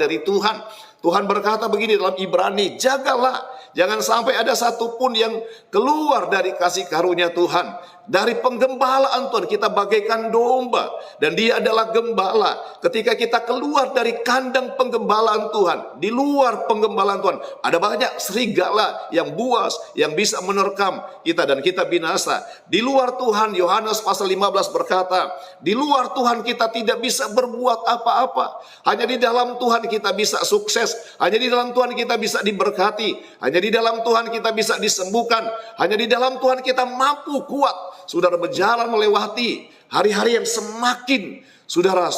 dari Tuhan. Tuhan berkata begini dalam Ibrani, jagalah, jangan sampai ada satupun yang keluar dari kasih karunia Tuhan. Dari penggembalaan Tuhan, kita bagaikan domba, dan Dia adalah gembala. Ketika kita keluar dari kandang penggembalaan Tuhan, di luar penggembalaan Tuhan, ada banyak serigala yang buas, yang bisa menerkam kita dan kita binasa. Di luar Tuhan, Yohanes pasal 15 berkata, di luar Tuhan kita tidak bisa berbuat apa-apa. Hanya di dalam Tuhan kita bisa sukses, hanya di dalam Tuhan kita bisa diberkati, hanya di dalam Tuhan kita bisa disembuhkan, hanya di dalam Tuhan kita mampu kuat. Saudara berjalan melewati hari-hari yang semakin, saudara,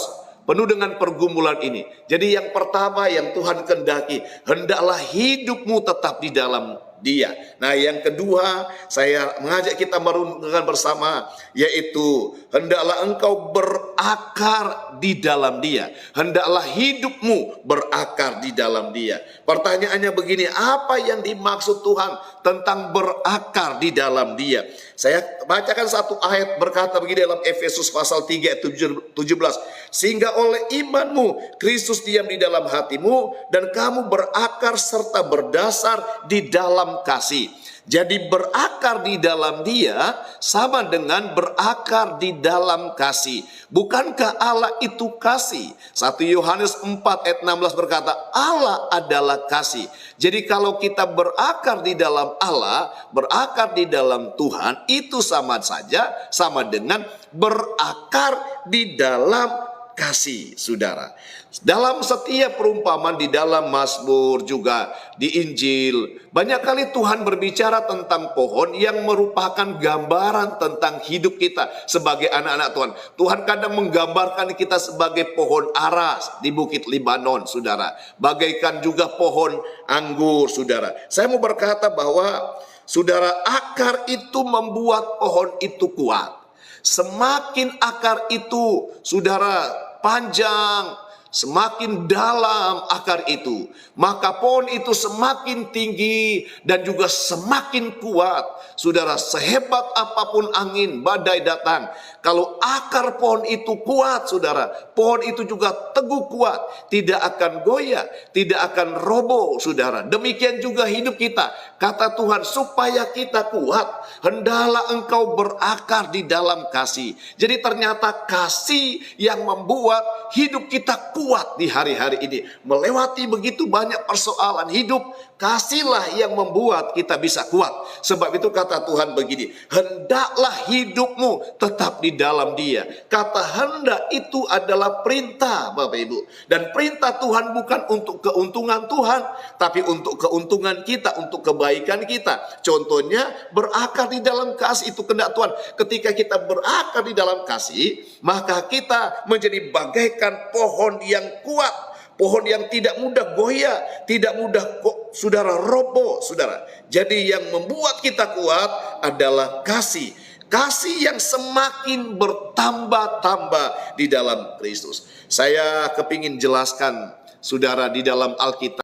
penuh dengan pergumulan ini. Jadi yang pertama yang Tuhan kehendaki, hendaklah hidupmu tetap di dalam Dia. Nah, yang kedua, saya mengajak kita merenungkan bersama, yaitu hendaklah engkau berakar di dalam Dia. Hendaklah hidupmu berakar di dalam Dia. Pertanyaannya begini, apa yang dimaksud Tuhan tentang berakar di dalam Dia? Saya bacakan satu ayat berkata begini dalam Efesus pasal 3 ayat 17. Sehingga oleh imanmu Kristus diam di dalam hatimu, dan kamu berakar serta berdasar di dalam kasih. Jadi berakar di dalam Dia sama dengan berakar di dalam kasih. Bukankah Allah itu kasih? 1 Yohanes 4 ayat 16 berkata, Allah adalah kasih. Jadi kalau kita berakar di dalam Allah, berakar di dalam Tuhan, itu sama saja, sama dengan berakar di dalam kasih, saudara. Dalam setiap perumpamaan di dalam Mazmur, juga di Injil, banyak kali Tuhan berbicara tentang pohon yang merupakan gambaran tentang hidup kita sebagai anak-anak Tuhan. Tuhan kadang menggambarkan kita sebagai pohon aras di Bukit Libanon, saudara. Bagaikan juga pohon anggur, saudara. Saya mau berkata bahwa, saudara, akar itu membuat pohon itu kuat. Semakin akar itu, saudara, panjang, semakin dalam akar itu, maka pohon itu semakin tinggi dan juga semakin kuat. Saudara, sehebat apapun angin badai datang, kalau akar pohon itu kuat, saudara, pohon itu juga teguh kuat, tidak akan goyah, tidak akan roboh, saudara. Demikian juga hidup kita. Kata Tuhan, supaya kita kuat, hendaklah engkau berakar di dalam kasih. Jadi ternyata kasih yang membuat hidup kita kuat di hari-hari ini. Melewati begitu banyak persoalan hidup, kasihlah yang membuat kita bisa kuat. Sebab itu kata Tuhan begini, hendaklah hidupmu tetap di dalam Dia. Kata hendak itu adalah perintah, Bapak Ibu. Dan perintah Tuhan bukan untuk keuntungan Tuhan, tapi untuk keuntungan kita, untuk kebaikan kita. Contohnya berakar di dalam kasih, itu kehendak Tuhan. Ketika kita berakar di dalam kasih, maka kita menjadi bagaikan pohon yang kuat, pohon yang tidak mudah goyah, tidak mudah saudara roboh, saudara. Jadi yang membuat kita kuat adalah kasih. Kasih yang semakin bertambah-tambah di dalam Kristus. Saya kepingin jelaskan, saudara, di dalam Alkitab.